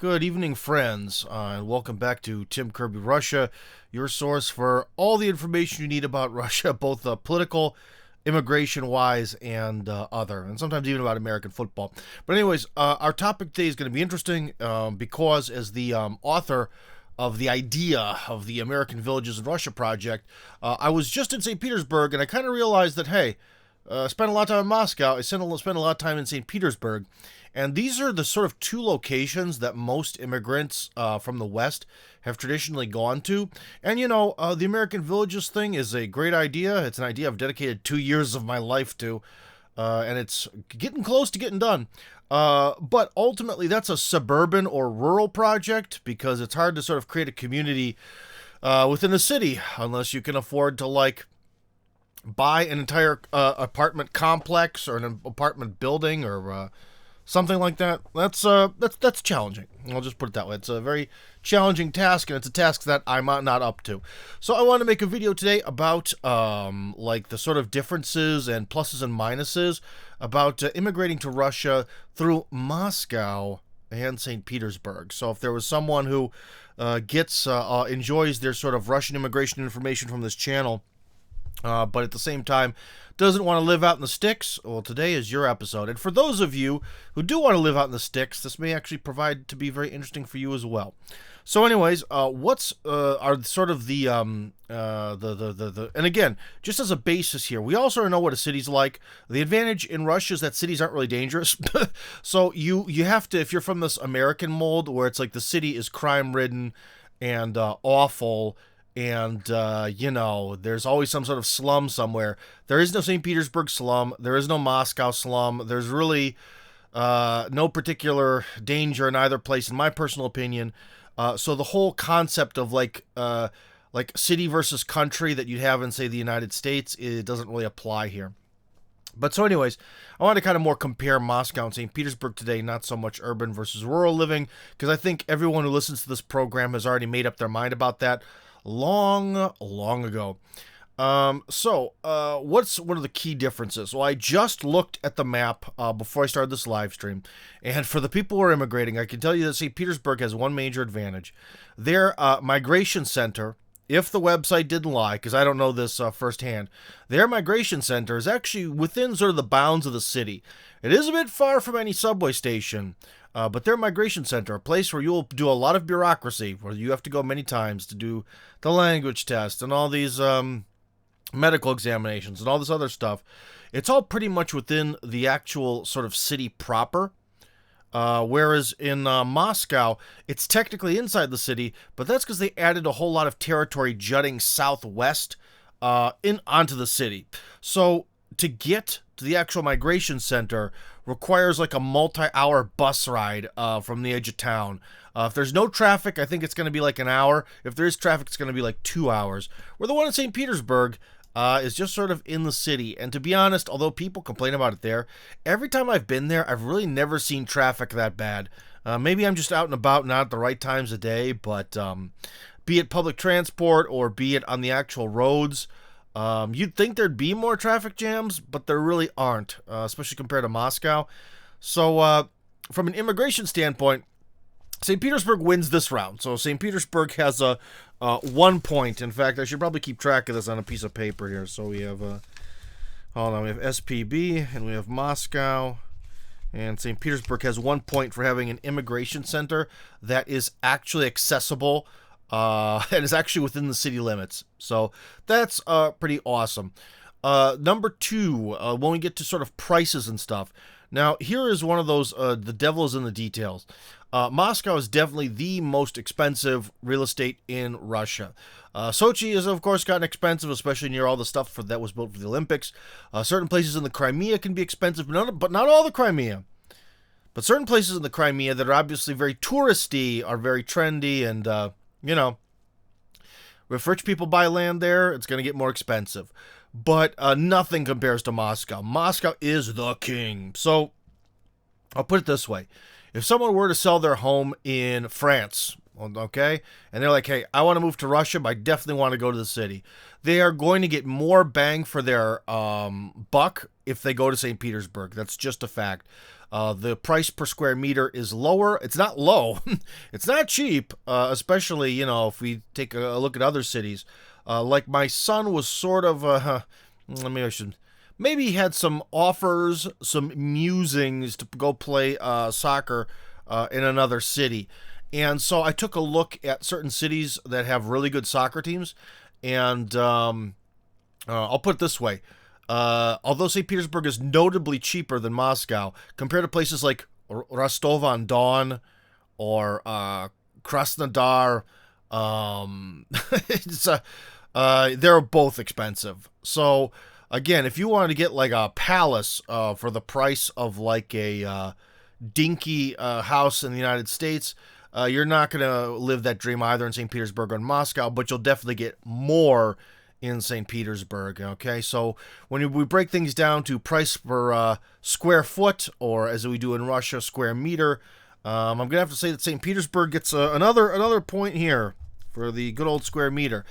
Good evening, friends, and welcome back to Kirby Russia, your source for all the information you need about Russia, both political, immigration-wise, and other, and sometimes even about American football. But anyways, our topic today is going to be interesting because as the author of the idea of the American Villages in Russia project, I was just in St. Petersburg, and I kind of realized that, hey, I spent a lot of time in Moscow. I spent a lot of time in St. Petersburg. And these are the sort of two locations that most immigrants from the West have traditionally gone to. And, the American Villages thing is a great idea. It's an idea I've dedicated 2 years of my life to. And it's getting close to getting done. But ultimately, that's a suburban or rural project because it's hard to sort of create a community within a city unless you can afford to, buy an entire apartment complex or an apartment building or something like that. That's challenging. I'll just put it that way. It's a very challenging task, and it's a task that I'm not up to. So I want to make a video today about the sort of differences and pluses and minuses about immigrating to Russia through Moscow and St. Petersburg. So if there was someone who enjoys their sort of Russian immigration information from this channel, but at the same time doesn't want to live out in the sticks, well, today is your episode. And for those of you who do want to live out in the sticks, this may actually provide to be very interesting for you as well. So anyways, what's are sort of the and again, just as a basis here, we also know what a city's like. The advantage in Russia is that cities aren't really dangerous. So you have to, if you're from this American mold where it's like the city is crime-ridden and awful, and, there's always some sort of slum somewhere. There is no St. Petersburg slum. There is no Moscow slum. There's really no particular danger in either place, in my personal opinion. So the whole concept of, city versus country that you'd have in, say, the United States, it doesn't really apply here. But so anyways, I want to kind of more compare Moscow and St. Petersburg today, not so much urban versus rural living, because I think everyone who listens to this program has already made up their mind about that long ago. What are the key differences? Well, I just looked at the map before I started this live stream, and for the people who are immigrating, I can tell you that St. Petersburg has one major advantage. Their migration center, if the website didn't lie, because I don't know this firsthand, their migration center is actually within sort of the bounds of the city. It is a bit far from any subway station, but their migration center, a place where you'll do a lot of bureaucracy, where you have to go many times to do the language test and all these medical examinations and all this other stuff, it's all pretty much within the actual sort of city proper. Whereas in Moscow, it's technically inside the city, but that's because they added a whole lot of territory jutting southwest onto the city. So to get to the actual migration center requires like a multi-hour bus ride from the edge of town. If there's no traffic, I think it's going to be like an hour. If there is traffic, it's going to be like 2 hours. Where the one in St. Petersburg is just sort of in the city. And to be honest, although people complain about it there, every time I've been there, I've really never seen traffic that bad. Maybe I'm just out and about, not at the right times of day, but be it public transport or be it on the actual roads, you'd think there'd be more traffic jams, but there really aren't, especially compared to Moscow. So from an immigration standpoint, St. Petersburg wins this round. So St. Petersburg has a 1 point. In fact, I should probably keep track of this on a piece of paper here. So we have, we have SPB and we have Moscow. And St. Petersburg has 1 point for having an immigration center that is actually accessible and is actually within the city limits. So that's pretty awesome. Number two, when we get to sort of prices and stuff. Now, here is one of those, the devil is in the details. Moscow is definitely the most expensive real estate in Russia. Sochi has, of course, gotten expensive, especially near all the stuff that was built for the Olympics. Certain places in the Crimea can be expensive, but not all the Crimea. But certain places in the Crimea that are obviously very touristy are very trendy, and, if rich people buy land there, it's going to get more expensive. But nothing compares to Moscow. Moscow is the king. So, I'll put it this way. If someone were to sell their home in France, okay, and they're like, hey, I want to move to Russia, but I definitely want to go to the city, they are going to get more bang for their buck if they go to St. Petersburg. That's just a fact. The price per square meter is lower. It's not low. It's not cheap, especially, if we take a look at other cities. Like my son was sort of, maybe he had some offers, some musings to go play soccer in another city. And so I took a look at certain cities that have really good soccer teams. And I'll put it this way. Although St. Petersburg is notably cheaper than Moscow, compared to places like Rostov-on-Don or Krasnodar, they're both expensive. So, again, if you wanted to get like a palace for the price of like a dinky house in the United States, you're not going to live that dream either in St. Petersburg or in Moscow, but you'll definitely get more in St. Petersburg. Okay, so when we break things down to price per square foot, or as we do in Russia, square meter, I'm going to have to say that St. Petersburg gets another point here for the good old square meter.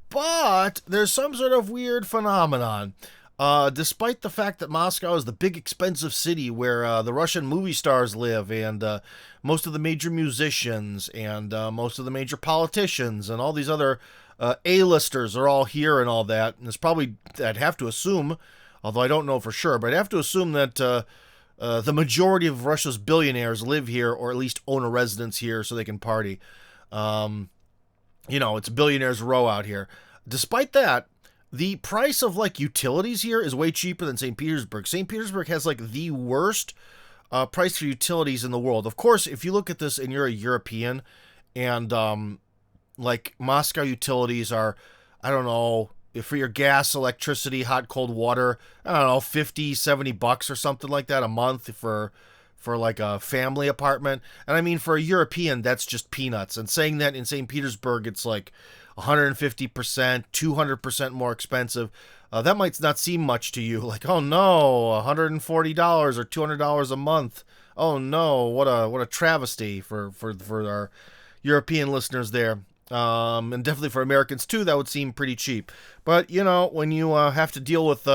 But there's some sort of weird phenomenon. Despite the fact that Moscow is the big expensive city where the Russian movie stars live, and most of the major musicians, and most of the major politicians, and all these other A-listers are all here and all that, and it's probably, I'd have to assume, although I don't know for sure, but I'd have to assume that the majority of Russia's billionaires live here, or at least own a residence here so they can party. It's billionaires row out here. Despite that, the price of like utilities here is way cheaper than St. Petersburg. St. Petersburg has like the worst price for utilities in the world. Of course, if you look at this and you're a European, and like Moscow utilities are, I don't know, for your gas, electricity, hot, cold water, I don't know, 50, 70 bucks or something like that a month for like a family apartment. And I mean, for a European, that's just peanuts. And saying that in St. Petersburg, it's like 150%, 200% more expensive. That might not seem much to you. Like, oh no, $140 or $200 a month. Oh no, what a travesty for our European listeners there. And definitely for Americans too, that would seem pretty cheap. But when you have to deal with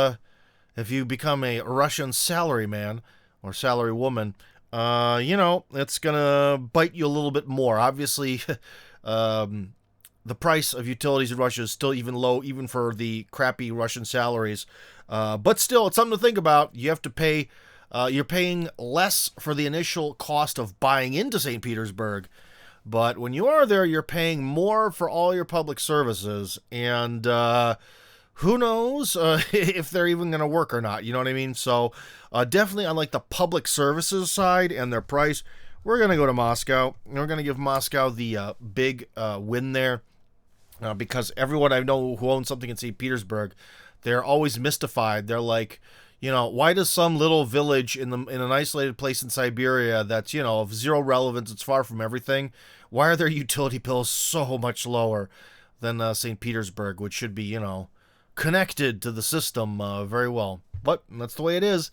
if you become a Russian salary man or salary woman, it's gonna bite you a little bit more. Obviously, the price of utilities in Russia is still even low, even for the crappy Russian salaries. But still, it's something to think about. You have to pay, you're paying less for the initial cost of buying into St. Petersburg. But when you are there, you're paying more for all your public services. And who knows if they're even going to work or not. You know what I mean? So definitely on like the public services side and their price, we're going to go to Moscow. We're going to give Moscow the big win there. Because everyone I know who owns something in St. Petersburg, they're always mystified. They're like, why does some little village in an isolated place in Siberia that's, of zero relevance, it's far from everything, why are their utility bills so much lower than St. Petersburg, which should be, connected to the system very well? But that's the way it is.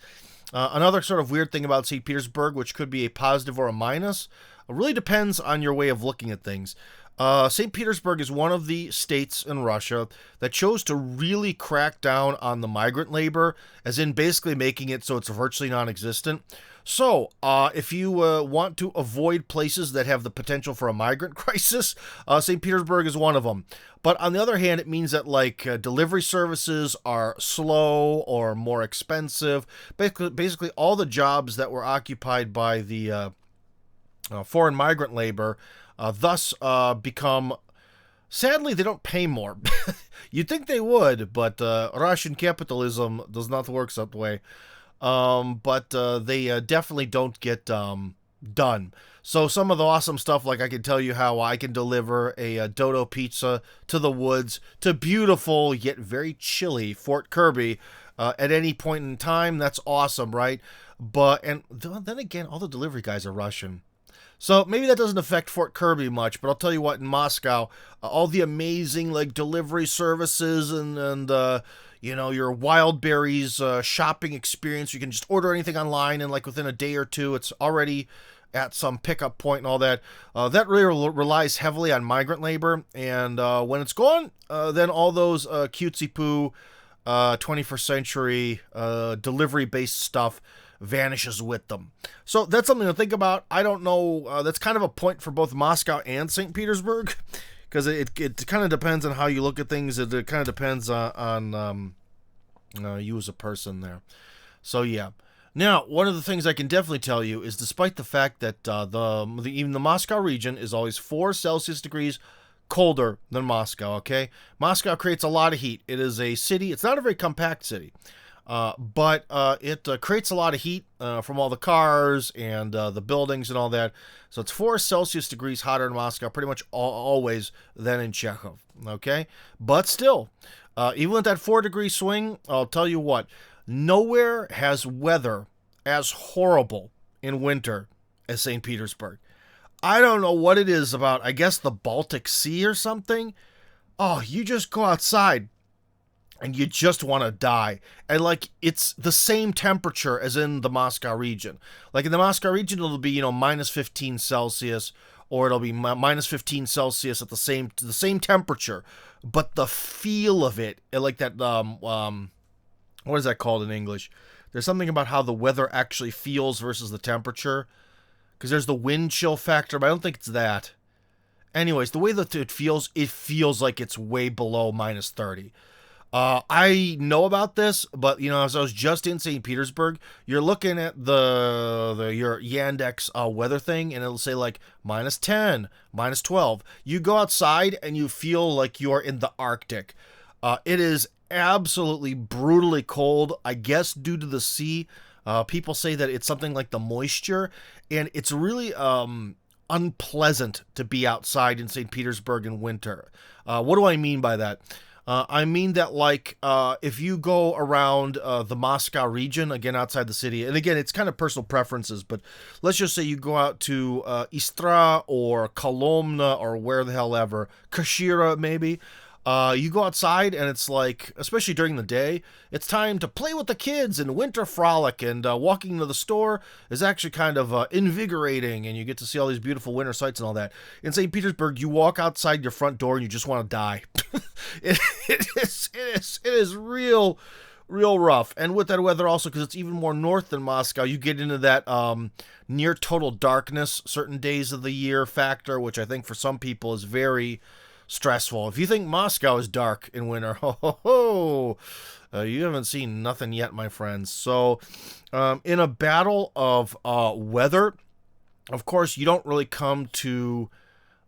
Another sort of weird thing about St. Petersburg, which could be a positive or a minus, really depends on your way of looking at things. St. Petersburg is one of the states in Russia that chose to really crack down on the migrant labor, as in basically making it so it's virtually non-existent. So, if you want to avoid places that have the potential for a migrant crisis, St. Petersburg is one of them. But on the other hand, it means that like delivery services are slow or more expensive. Basically, all the jobs that were occupied by the foreign migrant labor thus become, sadly, they don't pay more. You'd think they would, but Russian capitalism does not work that way. But they definitely don't get done. So some of the awesome stuff, like I can tell you how I can deliver a dodo pizza to the woods to beautiful yet very chilly Fort Kirby at any point in time. That's awesome, right? And then again, all the delivery guys are Russian. So maybe that doesn't affect Fort Kirby much, but I'll tell you what, in Moscow, all the amazing like delivery services and your Wildberries shopping experience, you can just order anything online and like within a day or two, it's already at some pickup point and all that. That really relies heavily on migrant labor, and when it's gone, then all those cutesy poo 21st century delivery-based stuff vanishes with them. So that's something to think about. I don't know. That's kind of a point for both Moscow and St. Petersburg, because it kind of depends on how you look at things. It kind of depends on you as a person there. So yeah. Now, one of the things I can definitely tell you is, despite the fact that even the Moscow region is always 4 Celsius degrees colder than Moscow, okay? Moscow creates a lot of heat. It is a city. It's not a very compact city, but it creates a lot of heat from all the cars and the buildings and all that. So it's 4 Celsius degrees hotter in Moscow pretty much always than in Chekhov, okay? But still, even with that 4-degree swing, I'll tell you what, nowhere has weather as horrible in winter as St. Petersburg. I don't know what it is about, I guess the Baltic Sea or something. Oh, you just go outside and you just want to die. And like, it's the same temperature as in the Moscow region. Like in the Moscow region, it'll be, minus 15 Celsius, or it'll be minus 15 Celsius at the same temperature. But the feel of it, like that, what is that called in English? There's something about how the weather actually feels versus the temperature. Because there's the wind chill factor, but I don't think it's that. Anyways, the way that it feels like it's way below minus 30. I know about this, but, as I was just in St. Petersburg, you're looking at your Yandex weather thing, and it'll say, like, minus 10, minus 12. You go outside, and you feel like you're in the Arctic. It is absolutely brutally cold, I guess, due to the sea. People say that it's something like the moisture, and it's really unpleasant to be outside in St. Petersburg in winter. What do I mean by that? I mean that, like, if you go around the Moscow region, again, outside the city, and again, it's kind of personal preferences, but let's just say you go out to Istra or Kolomna or where the hell ever, Kashira maybe. You go outside and it's like, especially during the day, it's time to play with the kids and winter frolic, and walking to the store is actually kind of invigorating, and you get to see all these beautiful winter sights and all that. In St. Petersburg, you walk outside your front door and you just want to die. it is real rough. And with that weather also, because it's even more north than Moscow, you get into that near total darkness certain days of the year factor, which I think for some people is very stressful. If you think Moscow is dark in winter, you haven't seen nothing yet, my friends. So, in a battle of weather, of course, you don't really come to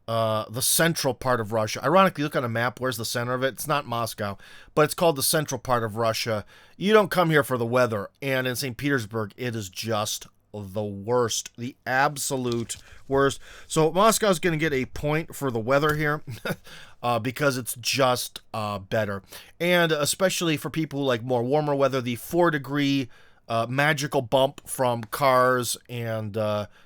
the central part of Russia. Ironically, look on a map, where's the center of it? It's not Moscow, but it's called the central part of Russia. You don't come here for the weather, and in St. Petersburg, it is just the worst, the absolute worst. So Moscow's going to get a point for the weather here because it's just better. And especially for people who like more warmer weather, the 4-degree magical bump from cars and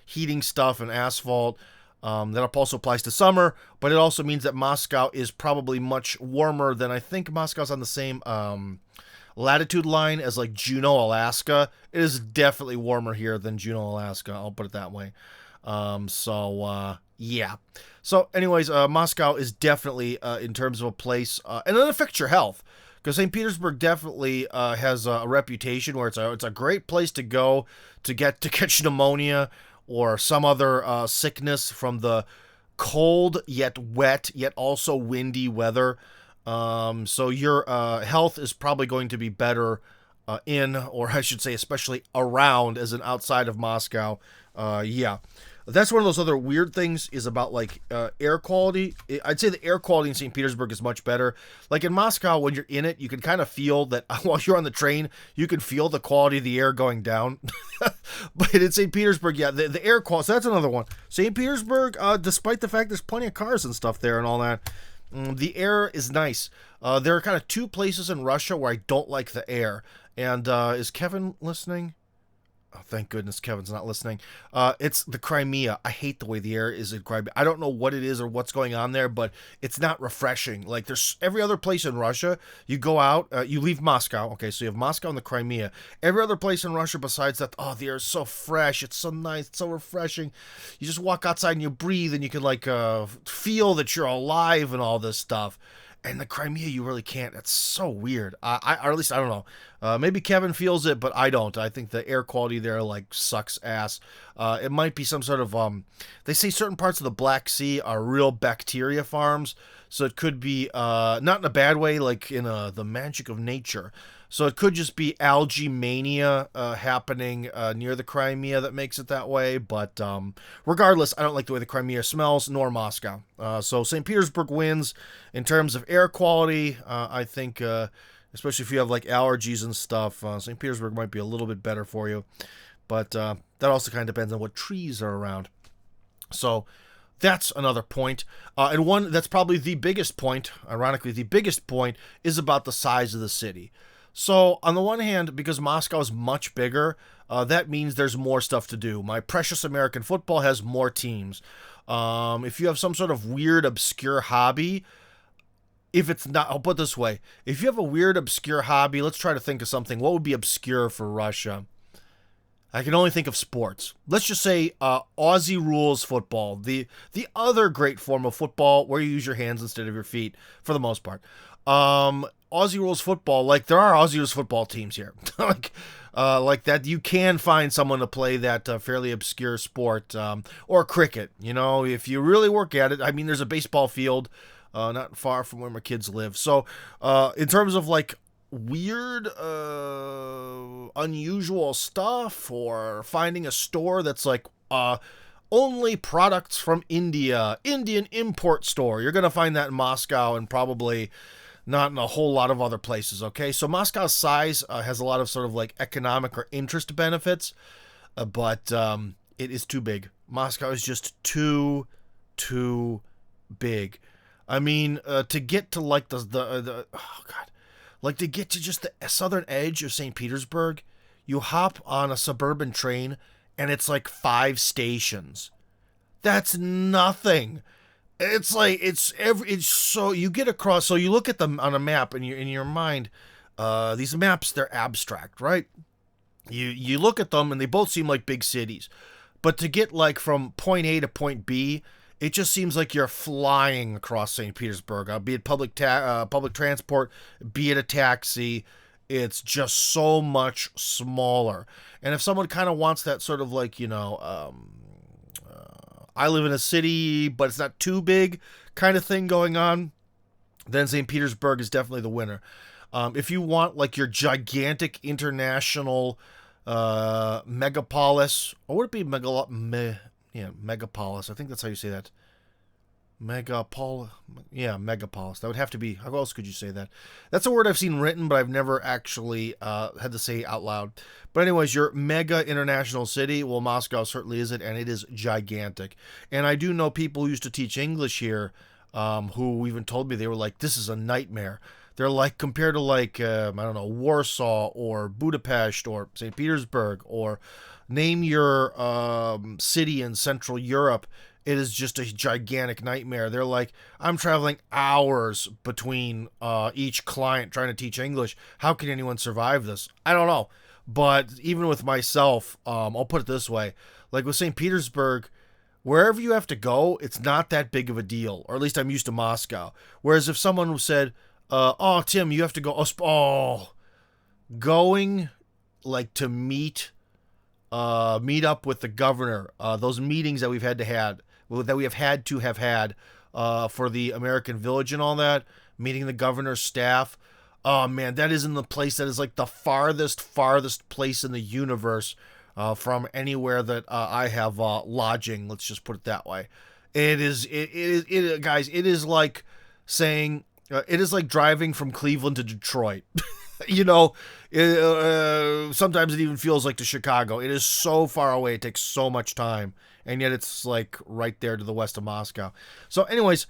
heating stuff and asphalt, that also applies to summer, but it also means that Moscow is probably much warmer than, I think Moscow's on the same latitude line as like Juneau, Alaska. It is definitely warmer here than Juneau, Alaska. I'll put it that way. Yeah. So anyways, Moscow is definitely, in terms of a place, and it affects your health, because St. Petersburg definitely has a reputation where it's a great place to go to catch pneumonia or some other sickness from the cold yet wet yet also windy weather. So your health is probably going to be better in, or I should say especially around, as an outside of Moscow. Yeah. That's one of those other weird things is about like air quality. I'd say the air quality in St. Petersburg is much better. Like in Moscow, when you're in it, you can kind of feel that while you're on the train, you can feel the quality of the air going down. But in St. Petersburg, yeah, the air quality, so that's another one. St. Petersburg, despite the fact there's plenty of cars and stuff there and all that, the air is nice. There are kind of 2 places in Russia where I don't like the air. And is Kevin listening? Oh, thank goodness Kevin's not listening. It's the Crimea. I hate the way the air is in Crimea. I don't know what it is or what's going on there, but it's not refreshing. Like there's every other place in Russia, you go out, you leave Moscow. Okay, so you have Moscow and the Crimea. Every other place in Russia besides that, oh, the air is so fresh. It's so nice. It's so refreshing. You just walk outside and you breathe and you can like feel that you're alive and all this stuff. And the Crimea, you really can't. That's so weird. Or at least I don't know. Maybe Kevin feels it, but I don't. I think the air quality there like sucks ass. It might be some sort of They say certain parts of the Black Sea are real bacteria farms, so it could be not in a bad way, like in the magic of nature. So it could just be algae mania happening near the Crimea that makes it that way. But regardless, I don't like the way the Crimea smells, nor Moscow. So St. Petersburg wins in terms of air quality. I think, especially if you have like allergies and stuff, St. Petersburg might be a little bit better for you. But that also kind of depends on what trees are around. So that's another point. And one that's probably the biggest point, ironically, the biggest point is about the size of the city. So, on the one hand, because Moscow is much bigger, that means there's more stuff to do. My precious American football has more teams. If you have some sort of weird, obscure hobby, if it's not, I'll put it this way. If you have a weird, obscure hobby, let's try to think of something. What would be obscure for Russia? I can only think of sports. Let's just say Aussie rules football, the other great form of football where you use your hands instead of your feet for the most part. Aussie rules football, like there are Aussie rules football teams here, like that. You can find someone to play that fairly obscure sport, or cricket. You know, if you really work at it. I mean, there's a baseball field not far from where my kids live. So, in terms of like weird, unusual stuff, or finding a store that's like only products from India, Indian import store, you're gonna find that in Moscow and probably not in a whole lot of other places, okay? So Moscow's size has a lot of sort of like economic or interest benefits, but it is too big. Moscow is just too big. I mean, to get to like the oh god, like to get to just the southern edge of St. Petersburg, you hop on a suburban train and it's like 5 stations. That's nothing. It's like it's so you get across. So you look at them on a map, and in your mind, these maps, they're abstract, right? You look at them and they both seem like big cities, but to get like from point A to point B, it just seems like you're flying across St. Petersburg. Be it public transport, be it a taxi. It's just so much smaller. And if someone kind of wants that sort of like, I live in a city, but it's not too big kind of thing going on, then St. Petersburg is definitely the winner. If you want like your gigantic international megapolis, or would it be megapolis? I think that's how you say that. Megapolis. That would have to be. How else could you say that? That's a word I've seen written, but I've never actually had to say out loud. But anyways, your mega international city, well, Moscow certainly is it, and it is gigantic. And I do know people who used to teach English here who even told me they were like, this is a nightmare. They're like, compared to like, I don't know, Warsaw or Budapest or St. Petersburg, or name your city in Central Europe, it is just a gigantic nightmare. They're like, I'm traveling hours between each client trying to teach English. How can anyone survive this? I don't know. But even with myself, I'll put it this way. Like with St. Petersburg, wherever you have to go, it's not that big of a deal. Or at least I'm used to Moscow. Whereas if someone said, oh, Tim, you have to go. Going like to meet up with the governor. Those meetings that we have had for the American Village and all that, meeting the governor's staff. Oh man, that is in the place that is like the farthest place in the universe from anywhere that I have lodging. Let's just put it that way. It is, guys. It is like saying it is like driving from Cleveland to Detroit. Sometimes it even feels like to Chicago. It is so far away. It takes so much time. And yet it's like right there to the west of Moscow. So anyways,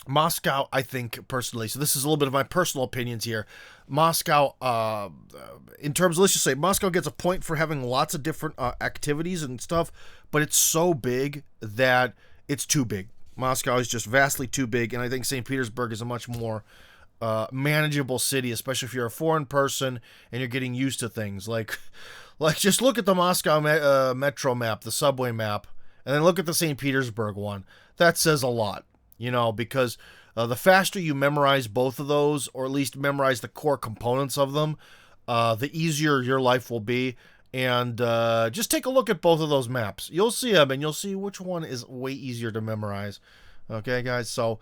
Moscow, I think personally, so this is a little bit of my personal opinions here. Moscow, in terms of, let's just say Moscow gets a point for having lots of different activities and stuff, but it's so big that it's too big. Moscow is just vastly too big. And I think St. Petersburg is a much more manageable city, especially if you're a foreign person and you're getting used to things like just look at the Moscow metro map, the subway map, and then look at the St. Petersburg one. That says a lot, because The faster you memorize both of those, or at least memorize the core components of them, the easier your life will be. And just take a look at both of those maps. You'll see them, and you'll see which one is way easier to memorize. Okay, guys? So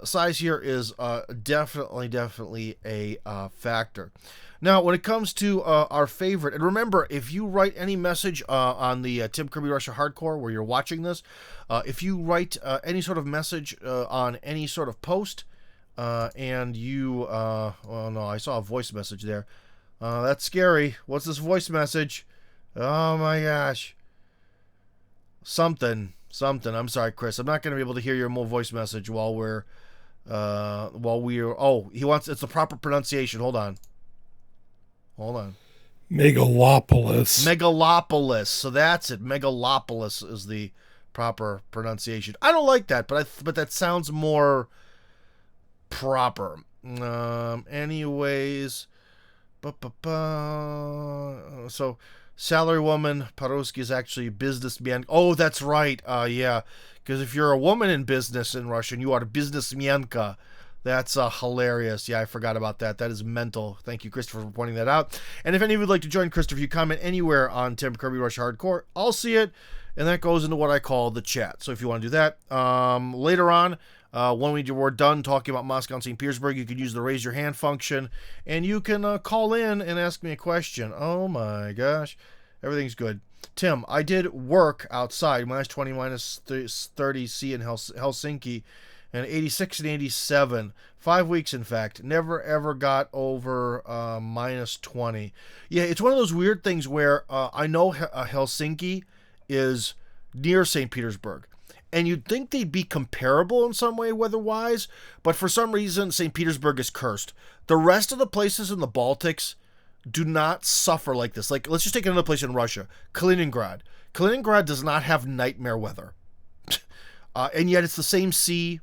size here is definitely a factor. Now, when it comes to our favorite, and remember, if you write any message on the Tim Kirby Russia Hardcore where you're watching this, if you write any sort of message on any sort of post, and you, oh no, I saw a voice message there. That's scary. What's this voice message? Oh my gosh. Something. I'm sorry, Chris. I'm not going to be able to hear your voice message while we're, oh, it's the proper pronunciation. Hold on. Megalopolis. So that's it. Megalopolis is the proper pronunciation. I don't like that, but that sounds more proper. Anyways, so salary woman Paruski is actually businessman. Oh, that's right. Yeah, because if you're a woman in business in Russian, you are a businessmenka. That's hilarious. Yeah, I forgot about that. That is mental. Thank you, Christopher, for pointing that out. And if any of you would like to join Christopher, if you comment anywhere on Tim Kirby Russia Hardcore, I'll see it, and that goes into what I call the chat. So if you want to do that, later on, when we're done talking about Moscow and St. Petersburg, you can use the raise your hand function, and you can call in and ask me a question. Oh my gosh, everything's good. Tim, I did work outside, -20, -30 C in Helsinki, and 86 and 87, 5 weeks in fact, never ever got over -20. Yeah, it's one of those weird things where I know Helsinki is near St. Petersburg, and you'd think they'd be comparable in some way weather-wise, but for some reason St. Petersburg is cursed. The rest of the places in the Baltics do not suffer like this. Like, let's just take another place in Russia, Kaliningrad. Kaliningrad does not have nightmare weather, and yet it's the same sea,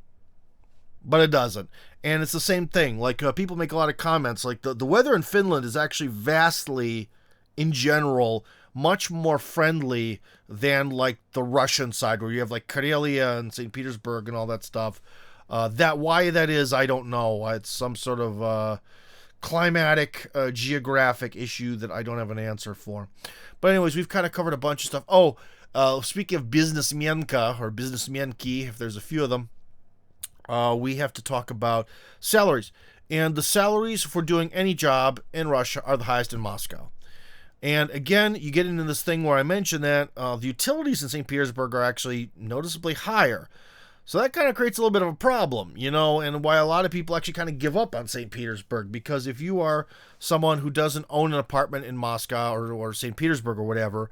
but it doesn't. And it's the same thing. Like, people make a lot of comments. Like, the weather in Finland is actually vastly, in general, much more friendly than, like, the Russian side, where you have, like, Karelia and St. Petersburg and all that stuff. Why that is, I don't know. It's some sort of climatic, geographic issue that I don't have an answer for. But anyways, we've kind of covered a bunch of stuff. Oh, speaking of businessmenka, or businessmenki, if there's a few of them, we have to talk about salaries. And the salaries for doing any job in Russia are the highest in Moscow. And again, you get into this thing where I mentioned that the utilities in St. Petersburg are actually noticeably higher. So that kind of creates a little bit of a problem, you know, and why a lot of people actually kind of give up on St. Petersburg. Because if you are someone who doesn't own an apartment in Moscow or St. Petersburg or whatever,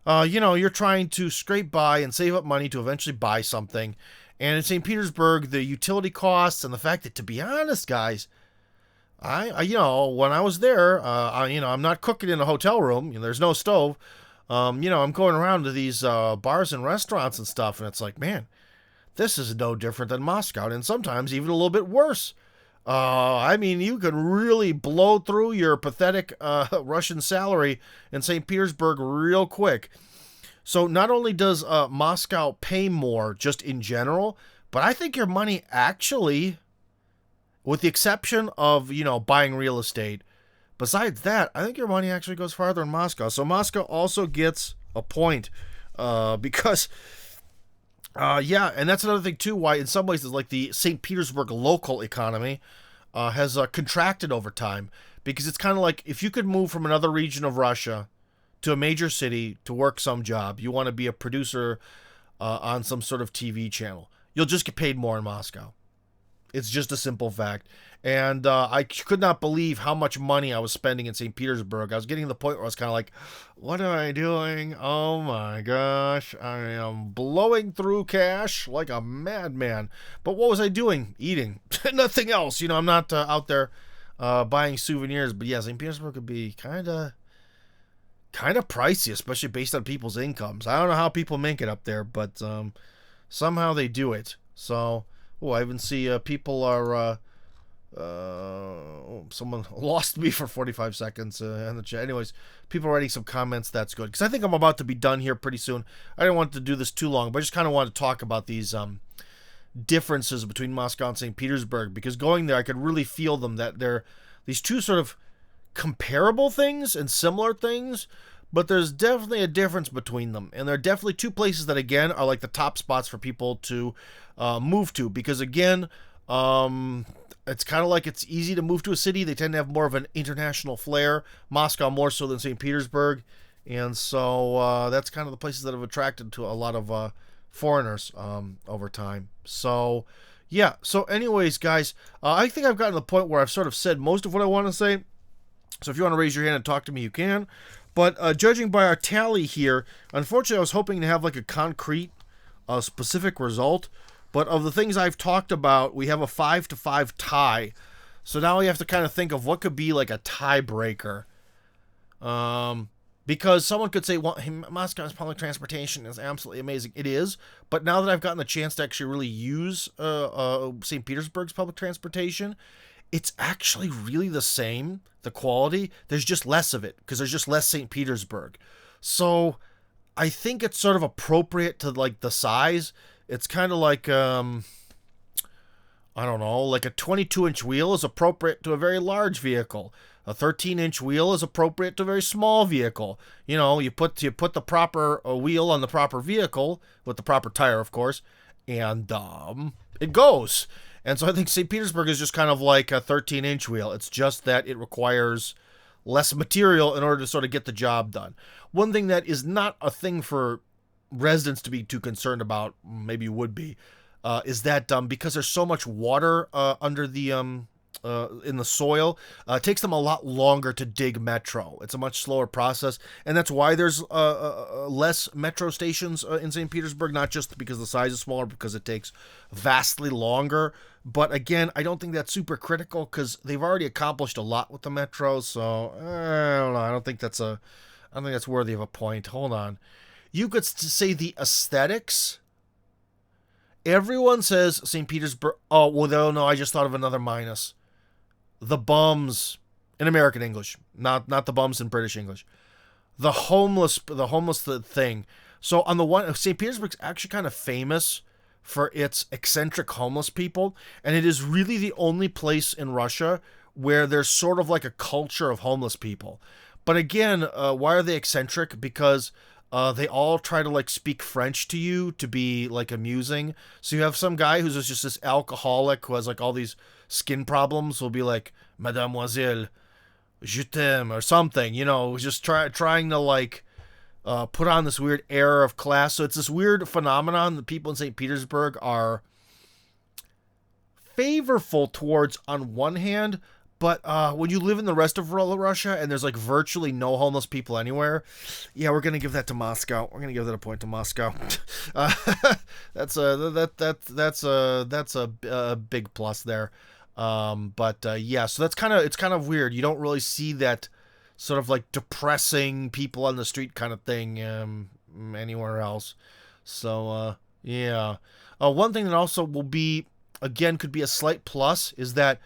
you know, you're trying to scrape by and save up money to eventually buy something. And in St. Petersburg, the utility costs and the fact that, to be honest, guys, I you know, when I was there, you know, I'm not cooking in a hotel room. You know, there's no stove. You know, I'm going around to these bars and restaurants and stuff, and it's like, man, this is no different than Moscow, and sometimes even a little bit worse. I mean, you can really blow through your pathetic Russian salary in St. Petersburg real quick. So not only does Moscow pay more just in general, but I think your money actually, with the exception of, you know, buying real estate, besides that, I think your money actually goes farther in Moscow. So Moscow also gets a point because, yeah, and that's another thing too, why in some ways, like the St. Petersburg local economy has contracted over time, because it's kind of like if you could move from another region of Russia to a major city to work some job, you want to be a producer on some sort of TV channel, you'll just get paid more in Moscow. It's just a simple fact. And I could not believe how much money I was spending in St. Petersburg. I was getting to the point where I was kind of like, what am I doing? Oh my gosh, I am blowing through cash like a madman. But what was I doing? Eating. Nothing else. You know, I'm not out there buying souvenirs. But yeah, St. Petersburg could be kind of pricey, especially based on people's incomes. I don't know how people make it up there, but somehow they do it. So, I even see people are, someone lost me for 45 seconds in the chat. Anyways, people writing some comments, that's good. Because I think I'm about to be done here pretty soon. I didn't want to do this too long, but I just kind of wanted to talk about these differences between Moscow and St. Petersburg, because going there I could really feel them, that they're these two sort of comparable things and similar things, but there's definitely a difference between them. And there are definitely two places that, again, are like the top spots for people to move to, because, again, it's kind of like it's easy to move to a city. They tend to have more of an international flair, Moscow more so than St. Petersburg. And so that's kind of the places that have attracted to a lot of foreigners over time. So, yeah. So anyways, guys, I think I've gotten to the point where I've sort of said most of what I want to say. So if you want to raise your hand and talk to me, you can. But judging by our tally here, unfortunately, I was hoping to have like a concrete, specific result. But of the things I've talked about, we have a 5-5 tie. So now we have to kind of think of what could be like a tiebreaker. Because someone could say, well, Moscow's public transportation is absolutely amazing. It is. But now that I've gotten the chance to actually really use St. Petersburg's public transportation, it's actually really the same, the quality. There's just less of it because there's just less St. Petersburg. So I think it's sort of appropriate to like the size. It's kind of like, I don't know, like a 22-inch wheel is appropriate to a very large vehicle. A 13-inch wheel is appropriate to a very small vehicle. You know, you put the proper wheel on the proper vehicle with the proper tire, of course, and it goes. And so I think St. Petersburg is just kind of like a 13-inch wheel. It's just that it requires less material in order to sort of get the job done. One thing that is not a thing for residents to be too concerned about, maybe would be, is that because there's so much water under the in the soil, it takes them a lot longer to dig metro. It's a much slower process, and that's why there's less metro stations in St. Petersburg, not just because the size is smaller, because it takes vastly longer. But again, I don't think that's super critical because they've already accomplished a lot with the metro, so I don't know. I don't think that's worthy of a point. Hold on. You could say the aesthetics. Everyone says St. Petersburg. Oh, well, no, I just thought of another minus. The bums in American English, not the bums in British English. The homeless thing. So on the one, St. Petersburg's actually kind of famous for its eccentric homeless people, and it is really the only place in Russia where there's sort of like a culture of homeless people. But again, why are they eccentric? Because they all try to like speak French to you to be like amusing. So you have some guy who's just this alcoholic who has like all these skin problems will be like, Mademoiselle, je t'aime, or something, you know, just trying to like put on this weird air of class. So it's this weird phenomenon that people in St. Petersburg are favorable towards on one hand, but when you live in the rest of Russia and there's like virtually no homeless people anywhere, yeah, we're gonna give that to Moscow. We're gonna give that a point to Moscow. That's a big plus there. Yeah, so it's kind of weird. You don't really see that sort of like depressing people on the street kind of thing anywhere else. So yeah. One thing that also will be, again, could be a slight plus is that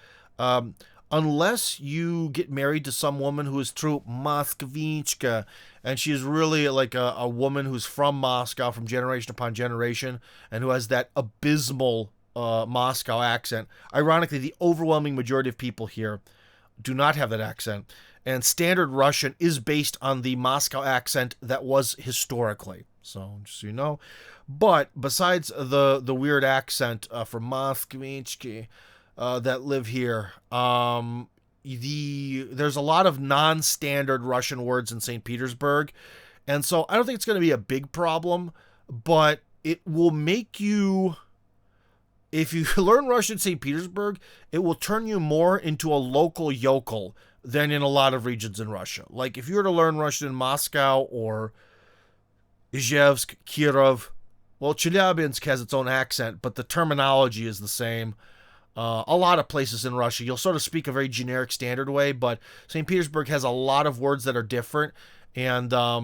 unless you get married to some woman who is true Moskvichka, and she's really like a woman who's from Moscow from generation upon generation and who has that abysmal Moscow accent. Ironically, the overwhelming majority of people here do not have that accent, and standard Russian is based on the Moscow accent that was historically. So just so you know. But besides the weird accent from Moskvichki that live here, there's a lot of non-standard Russian words in St. Petersburg, and so I don't think it's going to be a big problem, but it will make you. If you learn Russian in St. Petersburg, it will turn you more into a local yokel than in a lot of regions in Russia. Like if you were to learn Russian in Moscow or Izhevsk, Kirov, well, Chelyabinsk has its own accent, but the terminology is the same. A lot of places in Russia, you'll sort of speak a very generic standard way, but St. Petersburg has a lot of words that are different. And I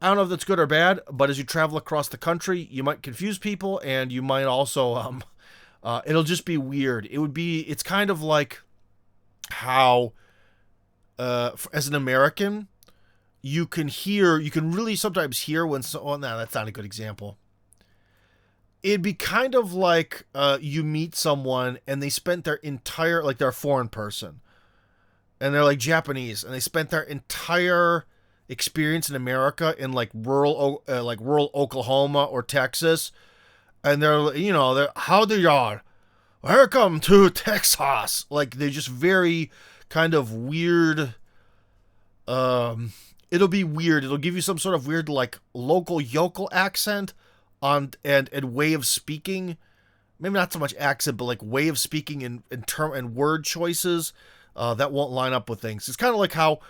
don't know if that's good or bad, but as you travel across the country, you might confuse people, and you might also... it'll just be weird. It's kind of like how, as an American, you can really sometimes hear when, no, that's not a good example. it'd be kind of like you meet someone and they spent their entire, like they're a foreign person and they're like Japanese and they spent their entire experience in America in like rural Oklahoma or Texas, and they're how they are, welcome to Texas. Like they're just very kind of weird. It'll be weird. It'll give you some sort of weird like local yokel accent on and way of speaking. Maybe not so much accent, but like way of speaking and term and word choices that won't line up with things. It's kind of like how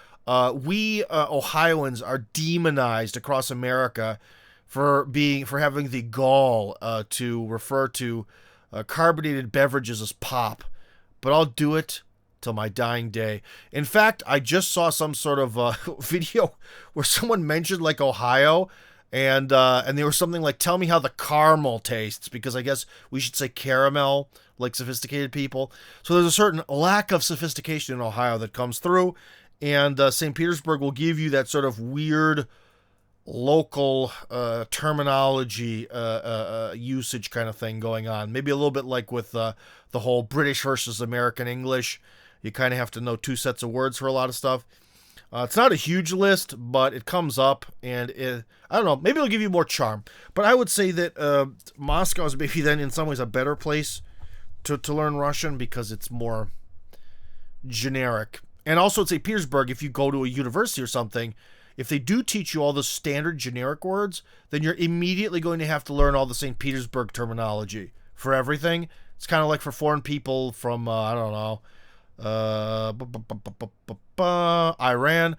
we Ohioans are demonized across America for having the gall to refer to carbonated beverages as pop, but I'll do it till my dying day. In fact, I just saw some sort of video where someone mentioned like Ohio, and they were something like, "Tell me how the caramel tastes," because I guess we should say caramel, like sophisticated people. So there's a certain lack of sophistication in Ohio that comes through, and St. Petersburg will give you that sort of weird local terminology usage kind of thing going on. Maybe a little bit like with the whole British versus American English. You kind of have to know two sets of words for a lot of stuff. It's not a huge list, but it comes up, and I don't know, maybe it'll give you more charm. But I would say that Moscow is maybe then in some ways a better place to learn Russian because it's more generic. And also at St. Petersburg, if you go to a university or something, if they do teach you all the standard generic words, then you're immediately going to have to learn all the St. Petersburg terminology for everything. It's kind of like for foreign people from, I don't know, Iran,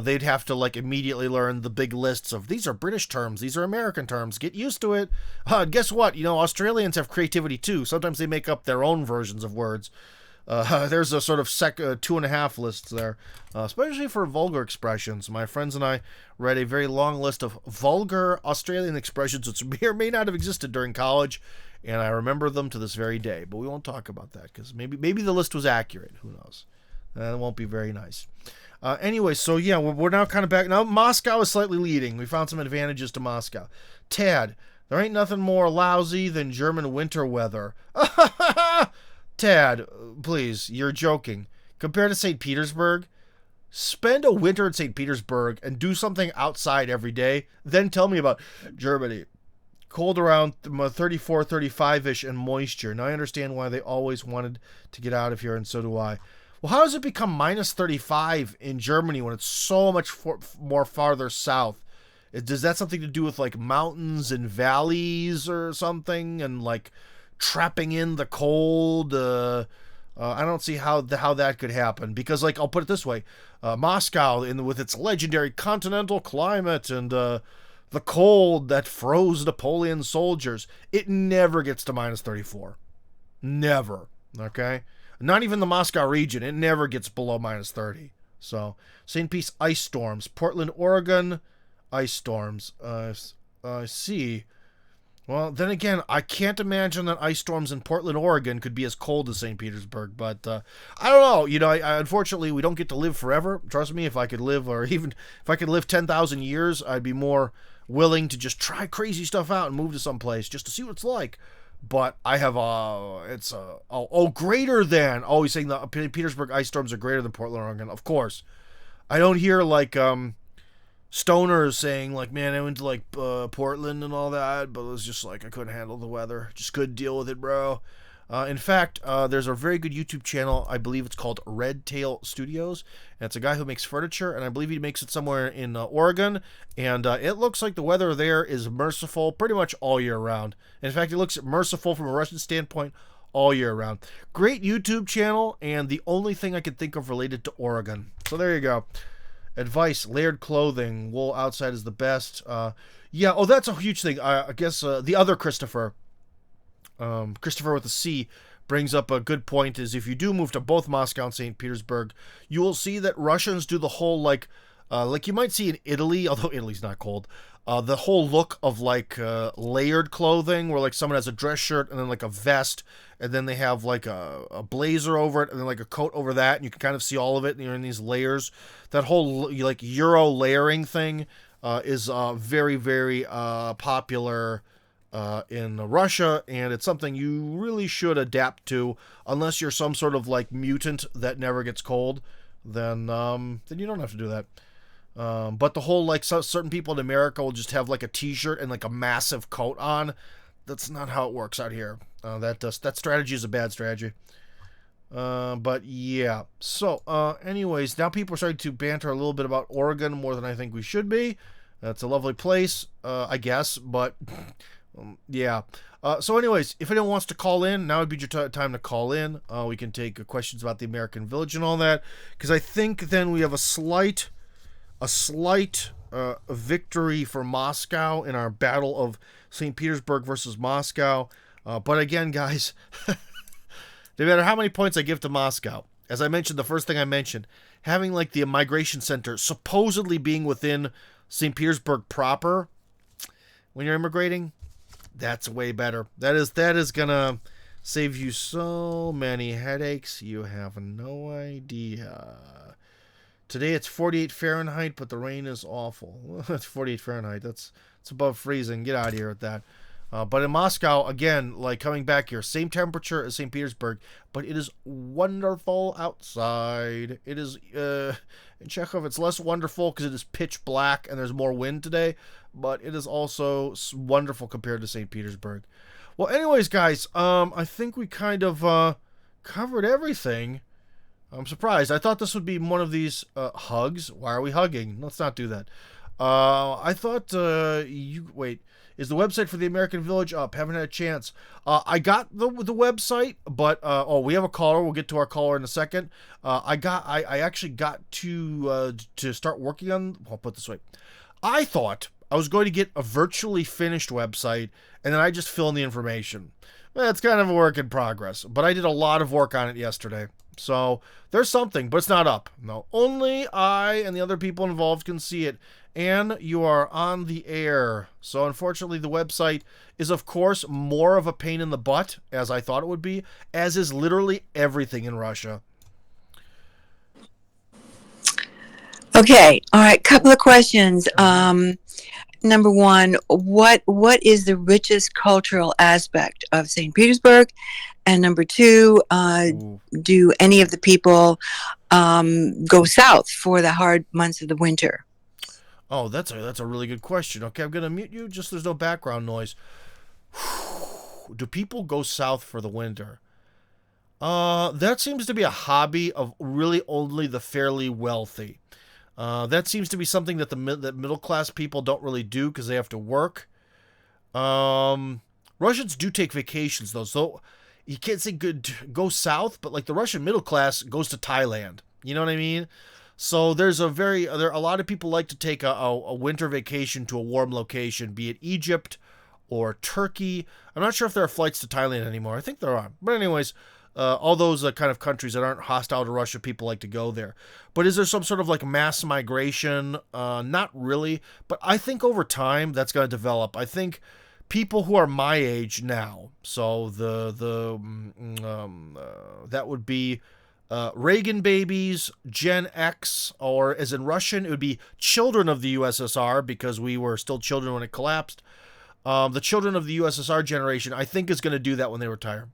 they'd have to like immediately learn the big lists of these are British terms, these are American terms, get used to it. Guess what? Australians have creativity too. Sometimes they make up their own versions of words. There's a sort of 2.5 lists there, especially for vulgar expressions. My friends and I read a very long list of vulgar Australian expressions which may or may not have existed during college, and I remember them to this very day. But we won't talk about that because maybe the list was accurate. Who knows? It won't be very nice. Anyway, so yeah, we're now kind of back. Now Moscow is slightly leading. We found some advantages to Moscow. Tad, there ain't nothing more lousy than German winter weather. Tad, please, you're joking. Compared to St. Petersburg, spend a winter in St. Petersburg and do something outside every day, then tell me about Germany. Cold around 34, 35-ish and moisture. Now I understand why they always wanted to get out of here, and so do I. Well, how does it become minus 35 in Germany when it's so much more farther south? Does that something to do with like mountains and valleys or something, and like trapping in the cold? I don't see how that could happen, because like I'll put it this way, Moscow with its legendary continental climate and the cold that froze Napoleon's soldiers, it never gets to minus 34. Never. Okay? Not even the Moscow region, it never gets below minus 30. So, St. Pete ice storms, Portland, Oregon ice storms. I see. Well, then again, I can't imagine that ice storms in Portland, Oregon could be as cold as St. Petersburg, but I don't know. I unfortunately, we don't get to live forever. Trust me, if I could live, or even if I could live 10,000 years, I'd be more willing to just try crazy stuff out and move to some place just to see what it's like. But I have greater than, always saying the Petersburg ice storms are greater than Portland, Oregon. Of course. I don't hear like stoners saying like, man, I went to like Portland and all that, but it was just like I couldn't handle the weather, just couldn't deal with it, bro. In fact, there's a very good YouTube channel, I believe it's called Red Tail Studios, and it's a guy who makes furniture, and I believe he makes it somewhere in Oregon, and it looks like the weather there is merciful pretty much all year round. In fact, it looks merciful from a Russian standpoint all year round. Great YouTube channel, and the only thing I could think of related to Oregon. So there you go. Advice: layered clothing, wool outside is the best. Yeah, oh, that's a huge thing. I guess the other Christopher with a C, brings up a good point, is if you do move to both Moscow and St. Petersburg, you will see that Russians do the whole like you might see in Italy, although Italy's not cold, the whole look of like layered clothing, where like someone has a dress shirt and then like a vest, and then they have like a blazer over it, and then like a coat over that, and you can kind of see all of it, and you're in these layers. That whole like Euro layering thing is very, very popular in Russia, and it's something you really should adapt to. Unless you're some sort of like mutant that never gets cold, then you don't have to do that. But the whole like certain people in America will just have like a T-shirt and like a massive coat on. That's not how it works out here. That strategy is a bad strategy. But yeah. So, anyways, now people are starting to banter a little bit about Oregon more than I think we should be. That's a lovely place, I guess. But yeah. So, anyways, if anyone wants to call in, now would be your time to call in. We can take questions about the American Village and all that, because I think then we have a slight victory for Moscow in our battle of St. Petersburg versus Moscow. But again, guys, no matter how many points I give to Moscow, as I mentioned, the first thing I mentioned, having like the migration center supposedly being within St. Petersburg proper when you're immigrating, that's way better. That is gonna save you so many headaches. You have no idea. Today it's 48 Fahrenheit, but the rain is awful. It's 48 Fahrenheit. It's above freezing. Get out of here with that. But in Moscow, again, like coming back here, same temperature as St. Petersburg, but it is wonderful outside. It is, in Chekhov, it's less wonderful because it is pitch black and there's more wind today, but it is also wonderful compared to St. Petersburg. Well, anyways, guys, I think we kind of covered everything. I'm surprised. I thought this would be one of these hugs. Why are we hugging? Let's not do that. I thought wait. Is the website for the American Village up? Haven't had a chance. I got the website, but we have a caller. We'll get to our caller in a second. I actually got to start working on. I'll put it this way. I thought I was going to get a virtually finished website, and then I just fill in the information. That's kind of a work in progress, but I did a lot of work on it yesterday. So there's something, but it's not up. No, only I and the other people involved can see it. And you are on the air. So unfortunately, the website is, of course, more of a pain in the butt, as I thought it would be, as is literally everything in Russia. Okay. All right. Couple of questions. Number one, what is the richest cultural aspect of St. Petersburg? And number two, do any of the people go south for the hard months of the winter? Oh, that's a really good question. Okay, I'm going to mute you just so there's no background noise. Do people go south for the winter? That seems to be a hobby of really only the fairly wealthy. That seems to be something that that middle class people don't really do because they have to work. Russians do take vacations though, so you can't say go south, but like the Russian middle class goes to Thailand. You know what I mean? So there's a lot of people like to take a winter vacation to a warm location, be it Egypt or Turkey. I'm not sure if there are flights to Thailand anymore. I think there are. But anyways, all those kind of countries that aren't hostile to Russia, people like to go there. But is there some sort of like mass migration? Not really. But I think over time that's going to develop. I think people who are my age now, so that would be Reagan babies, Gen X, or as in Russian, it would be children of the USSR because we were still children when it collapsed. The children of the USSR generation, I think, is going to do that when they retire.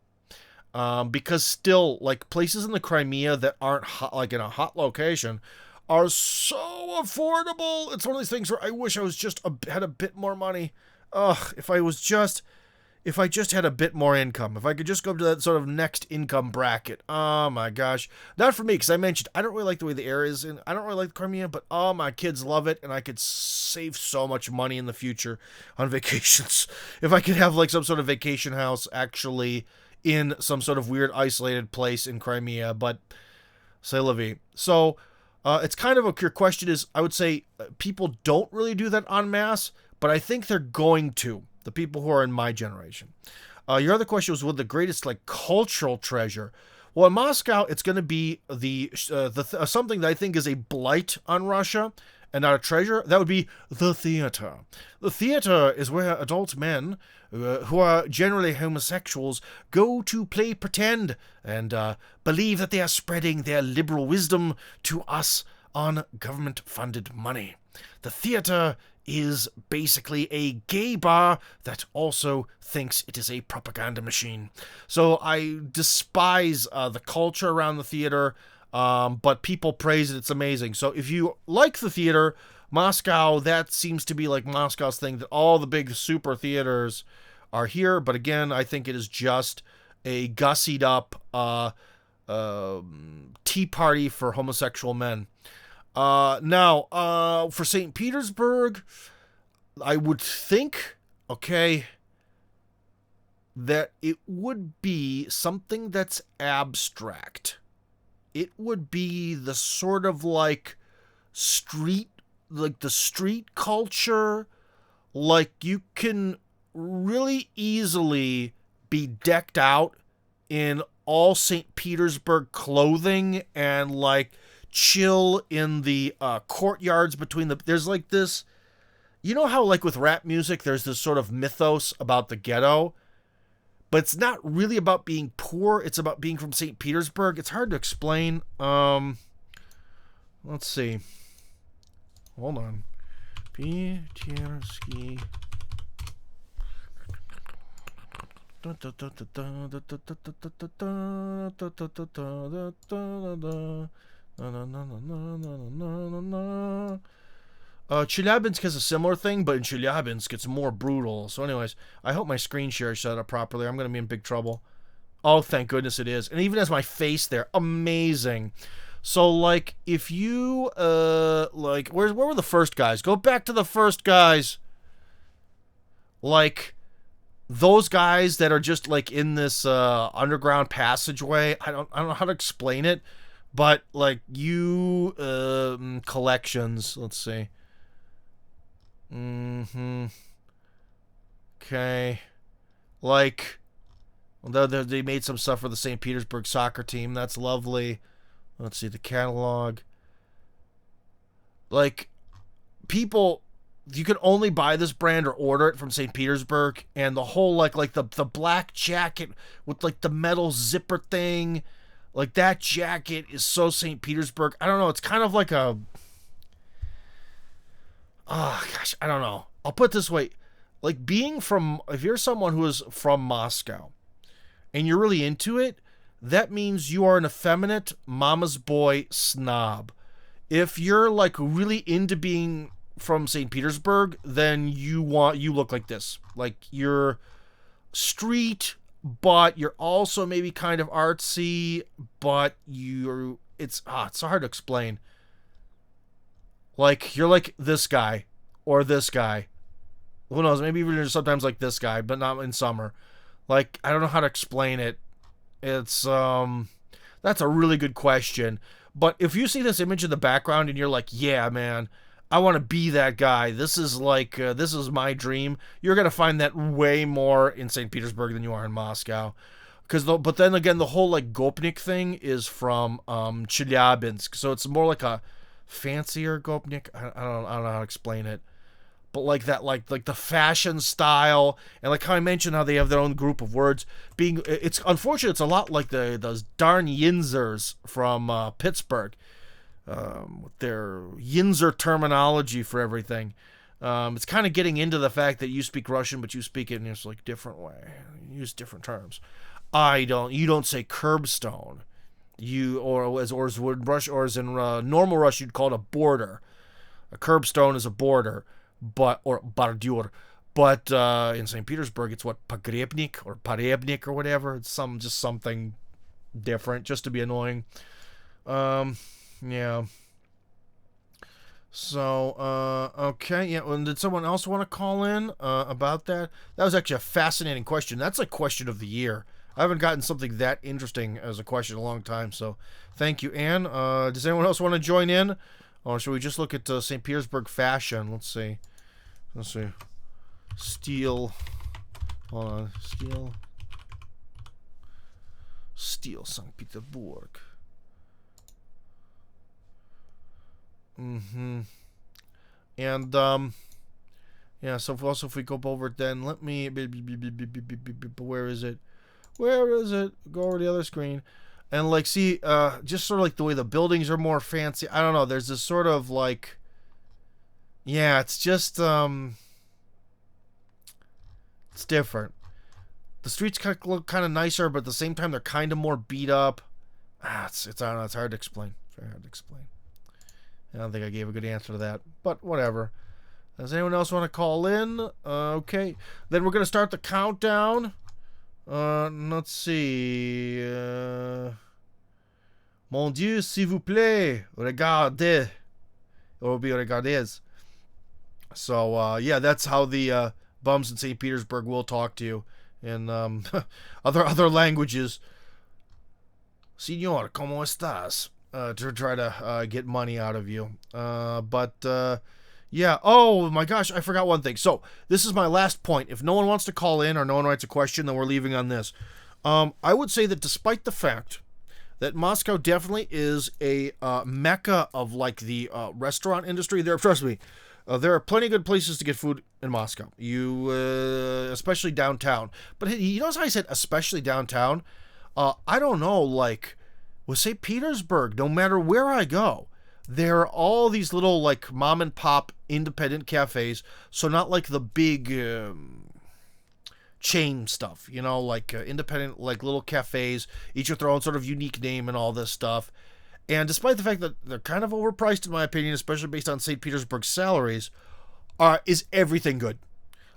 Because still, like, places in the Crimea that aren't hot, like in a hot location are so affordable. It's one of these things where I wish I was just had a bit more money. If I just had a bit more income, if I could just go to that sort of next income bracket. Oh my gosh. Not for me, because I mentioned, I don't really like the way the air is, and I don't really like the Crimea, but my kids love it, and I could save so much money in the future on vacations. If I could have like some sort of vacation house actually in some sort of weird isolated place in Crimea, but c'est la vie. So, it's kind of your question is, I would say people don't really do that en masse, but I think they're going to. The people who are in my generation. Your other question was, what the greatest like cultural treasure? Well, in Moscow, it's going to be something that I think is a blight on Russia and not a treasure. That would be the theater. The theater is where adult men who are generally homosexuals go to play pretend and believe that they are spreading their liberal wisdom to us on government-funded money. The theater is basically a gay bar that also thinks it is a propaganda machine. So I despise the culture around the theater, but people praise it. It's amazing. So if you like the theater, Moscow, that seems to be like Moscow's thing, that all the big super theaters are here. But again, I think it is just a gussied up tea party for homosexual men. Now, for St. Petersburg, I would think, okay, that it would be something that's abstract. It would be the sort of like the street culture. Like, you can really easily be decked out in all St. Petersburg clothing and like chill in the courtyards between there's like this, you know how like with rap music there's this sort of mythos about the ghetto, but it's not really about being poor, it's about being from St. Petersburg. It's hard to explain. Let's see, hold on. Petersky. Chelyabinsk has a similar thing, but in Chelyabinsk it's more brutal. So anyways, I hope my screen share is set up properly. I'm going to be in big trouble. Oh, thank goodness it is. And even has my face there. Amazing. So, like, if you, like, where were the first guys? Go back to the first guys. Like, those guys that are just, like, in this, underground passageway. I don't know how to explain it. But, like, collections. Let's see. Okay. Like, they made some stuff for the St. Petersburg soccer team. That's lovely. Let's see the catalog. Like, people, you can only buy this brand or order it from St. Petersburg, and the whole like the black jacket with like the metal zipper thing, like that jacket is so St. Petersburg. I don't know. It's kind of like a, oh gosh, I don't know. I'll put it this way, like if you're someone who is from Moscow, and you're really into it, that means you are an effeminate mama's boy snob. If you're like really into being from St. Petersburg, then you look like this. Like, you're street, but you're also maybe kind of artsy, but it's so hard to explain. Like, you're like this guy or this guy. Who knows? Maybe even sometimes like this guy, but not in summer. Like, I don't know how to explain it. It's, that's a really good question. But if you see this image in the background and you're like, yeah, man, I want to be that guy. This is like, this is my dream. You're going to find that way more in St. Petersburg than you are in Moscow. But then again, the whole like Gopnik thing is from, Chelyabinsk. So it's more like a fancier Gopnik. I don't know how to explain it. But like that, like the fashion style, and like how I mentioned how they have their own group of words. It's unfortunate. It's a lot like those darn Yinzers from Pittsburgh, with their Yinzer terminology for everything. It's kind of getting into the fact that you speak Russian, but you speak it in this like different way. You use different terms. You don't say curbstone. As in normal Russian, you'd call it a border. A curbstone is a border. Or bordur, but in St. Petersburg it's what, pogrebnik or parebnik or whatever. It's just something different, just to be annoying. Yeah. So okay, yeah. And did someone else want to call in about that? That was actually a fascinating question. That's like question of the year. I haven't gotten something that interesting as a question in a long time. So thank you, Anne. Does anyone else want to join in? Or should we just look at St. Petersburg fashion? Let's see. Steel. Hold on. Steel St. Petersburg. And, yeah, so if we go over it, then let me, where is it? Go over to the other screen. And like, see, just sort of like the way the buildings are more fancy. I don't know. There's this sort of like, yeah, it's just it's different. The streets kind of look kind of nicer, but at the same time they're kind of more beat up. It's I don't know. It's hard to explain. It's very hard to explain. I don't think I gave a good answer to that, but whatever. Does anyone else want to call in? Okay, then we're gonna start the countdown. Let's see. Mon Dieu, s'il vous plaît, regardez. It will be regardez. So yeah, that's how the bums in St. Petersburg will talk to you in other languages. Señor, ¿cómo estás? To try to get money out of you. Yeah. Oh my gosh, I forgot one thing. So this is my last point. If no one wants to call in or no one writes a question, then we're leaving on this. I would say that despite the fact that Moscow definitely is a mecca of like the restaurant industry, trust me, there are plenty of good places to get food in Moscow. Especially downtown. But you notice how I said especially downtown? I don't know, like with St. Petersburg, no matter where I go, there are all these little like mom and pop independent cafes. So not like the big chain stuff, like independent like little cafes, each with their own sort of unique name and all this stuff. And despite the fact that they're kind of overpriced in my opinion, especially based on St. Petersburg's salaries, is everything good.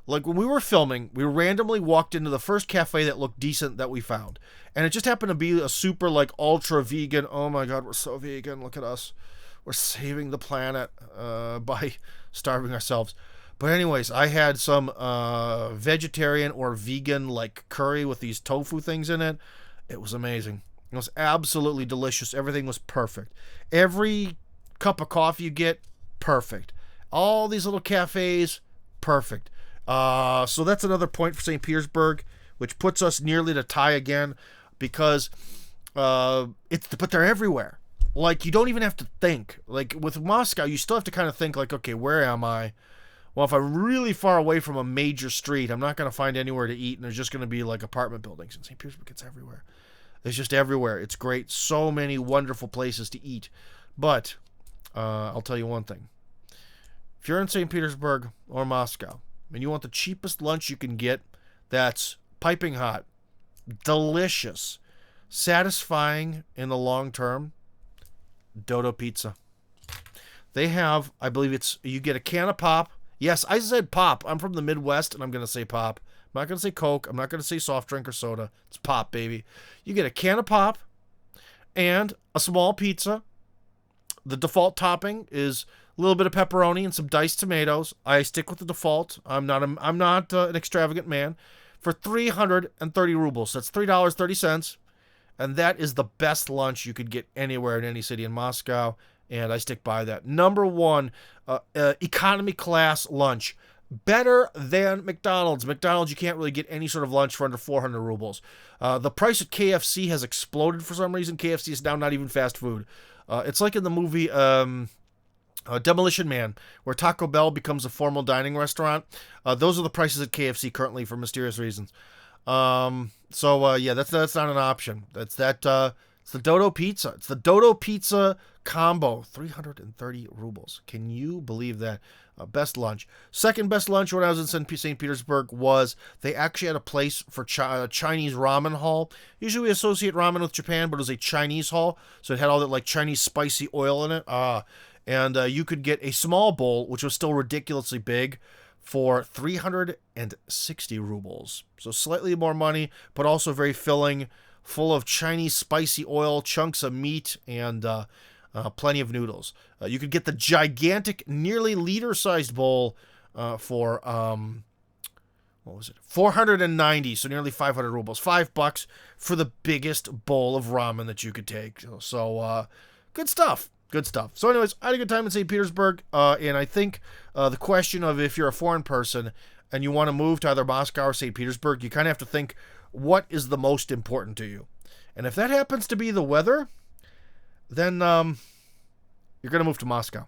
Like when we were filming, we randomly walked into the first cafe that looked decent that we found. And it just happened to be a super like ultra vegan. Oh my God, we're so vegan. Look at us. We're saving the planet by starving ourselves. But anyways, I had some vegetarian or vegan like curry with these tofu things in it. It was amazing. It was absolutely delicious. Everything was perfect. Every cup of coffee you get, perfect. All these little cafes, perfect. So that's another point for St. Petersburg, which puts us nearly to tie again, because but they're everywhere. Like you don't even have to think. Like with Moscow, you still have to kind of think like, okay, where am I? Well, if I'm really far away from a major street, I'm not going to find anywhere to eat, and there's just going to be like apartment buildings. And St. Petersburg, it's everywhere. It's just everywhere. It's great. So many wonderful places to eat. But I'll tell you one thing. If you're in St. Petersburg or Moscow, and you want the cheapest lunch you can get, that's piping hot, delicious, satisfying in the long term, Dodo Pizza. They have, I believe you get a can of pop. Yes, I said pop. I'm from the Midwest, and I'm going to say pop. I'm not going to say Coke. I'm not going to say soft drink or soda. It's pop, baby. You get a can of pop and a small pizza. The default topping is a little bit of pepperoni and some diced tomatoes. I stick with the default. I'm not an extravagant man. For 330 rubles. That's $3.30. And that is the best lunch you could get anywhere in any city in Moscow. And I stick by that. Number one, economy class lunch. Better than McDonald's. McDonald's, you can't really get any sort of lunch for under 400 rubles. The price at KFC has exploded for some reason. KFC is now not even fast food. It's like in the movie Demolition Man, where Taco Bell becomes a formal dining restaurant. Those are the prices at KFC currently for mysterious reasons. Yeah, that's not an option. It's the Dodo Pizza. It's the Dodo Pizza combo, 330 rubles. Can you believe that? Best lunch. Second best lunch when I was in St. Petersburg was they actually had a place for Chinese ramen hall. Usually we associate ramen with Japan, but it was a Chinese hall, so it had all that like Chinese spicy oil in it. And you could get a small bowl, which was still ridiculously big, for 360 rubles. So slightly more money, but also very filling, full of Chinese spicy oil, chunks of meat, and plenty of noodles. You could get the gigantic, nearly liter-sized bowl for, what was it? 490, so nearly 500 rubles. $5 for the biggest bowl of ramen that you could take. So good stuff. Good stuff. So anyways, I had a good time in St. Petersburg, and I think the question of if you're a foreign person and you want to move to either Moscow or St. Petersburg, you kind of have to think, what is the most important to you? And if that happens to be the weather, then you're going to move to Moscow.